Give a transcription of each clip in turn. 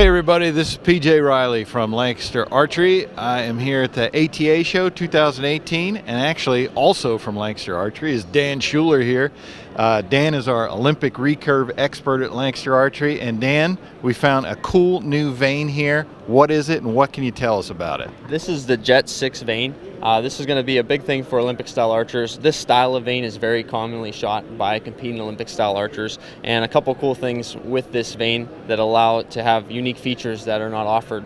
Hey everybody, this is PJ Riley from Lancaster Archery. I am here at the ATA show 2018, and actually also from Lancaster Archery is Dan Schuller here. Dan is our Olympic recurve expert at Lancaster Archery, and Dan, we found a cool new vane here. What is it and what can you tell us about it? This is the Jet 6 vane. This is going to be a big thing for Olympic style archers. This style of vane is very commonly shot by competing Olympic style archers, and a couple cool things with this vane that allow it to have unique features that are not offered.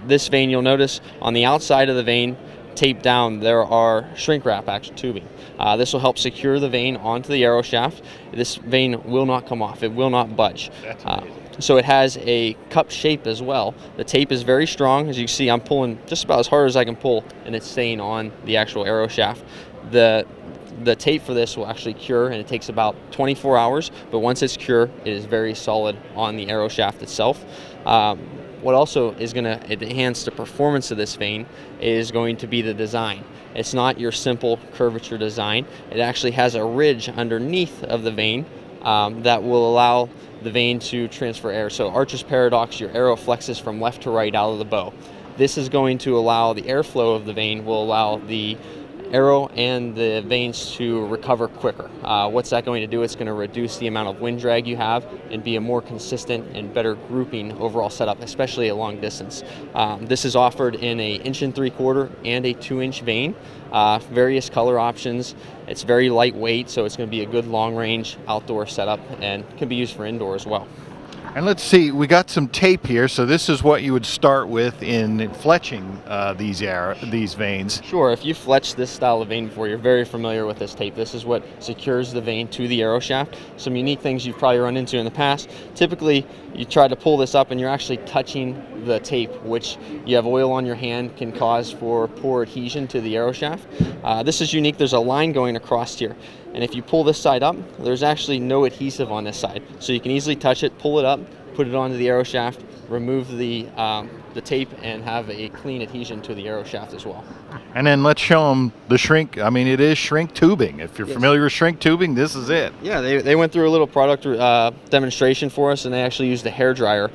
This vane, you'll notice on the outside of the vane, taped down, there are shrink wrap action tubing. This will help secure the vane onto the arrow shaft. This vane will not come off, it will not budge. That's amazing. So it has a cup shape as well. The tape is very strong. As you can see, I'm pulling just about as hard as I can pull, and it's staying on the actual arrow shaft. The tape for this will actually cure, and it takes about 24 hours, but once it's cured, it is very solid on the arrow shaft itself. What also is going to enhance the performance of this vane is going to be the design. It's not your simple curvature design. It actually has a ridge underneath of the vane that will allow the vane to transfer air. So archer's paradox, your arrow flexes from left to right out of the bow. This is going to allow the airflow of the vane, will allow the arrow and the vanes to recover quicker. What's that going to do? It's going to reduce the amount of wind drag you have and be a more consistent and better grouping overall setup, especially at long distance. This is offered in a 1 3/4" and a 2-inch vane, various color options. It's very lightweight, so it's going to be a good long range outdoor setup and can be used for indoor as well. And let's see, we got some tape here, so this is what you would start with in fletching these vanes. Sure, if you fletched this style of vane before, you're very familiar with this tape. This is what secures the vane to the arrow shaft. Some unique things you've probably run into in the past. Typically, you try to pull this up and you're actually touching the tape, which you have oil on your hand, can cause for poor adhesion to the arrow shaft. This is unique. There's a line going across here. And if you pull this side up, there's actually no adhesive on this side. So you can easily touch it, pull it up, put it onto the arrow shaft, remove the tape, and have a clean adhesion to the arrow shaft as well. And then let's show them the shrink. I mean, it is shrink tubing. If you're familiar with shrink tubing, this is it. Yeah, they went through a little product demonstration for us, and they actually used a hair dryer.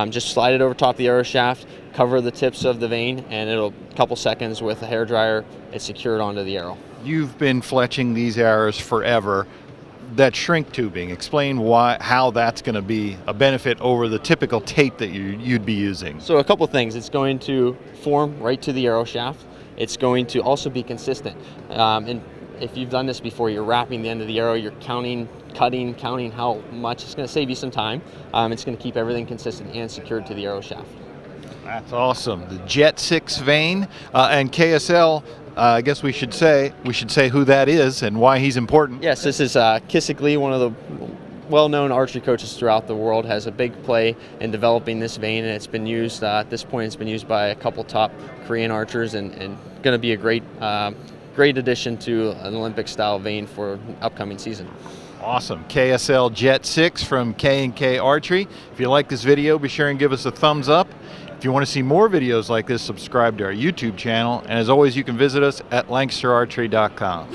Just slide it over top the arrow shaft, cover the tips of the vane, and it'll, a couple seconds with a hair dryer, it's secured onto the arrow. You've been fletching these arrows forever. That shrink tubing, explain how that's going to be a benefit over the typical tape that you'd be using. So a couple things. It's going to form right to the arrow shaft. It's going to also be consistent. And if you've done this before, you're wrapping the end of the arrow, you're counting how much. It's going to save you some time. It's going to keep everything consistent and secured to the arrow shaft. That's awesome. The Jet 6 vane and KSL. I guess we should say who that is and why he's important. Yes, this is Kissick Lee, one of the well-known archery coaches throughout the world, has a big play in developing this vane, and it's been used, at this point, it's been used by a couple top Korean archers and going to be a great addition to an Olympic-style vane for upcoming season. Awesome. KSL Jet 6 from K&K Archery. If you like this video, be sure and give us a thumbs up. If you want to see more videos like this, subscribe to our YouTube channel. And as always, you can visit us at lancasterarchery.com.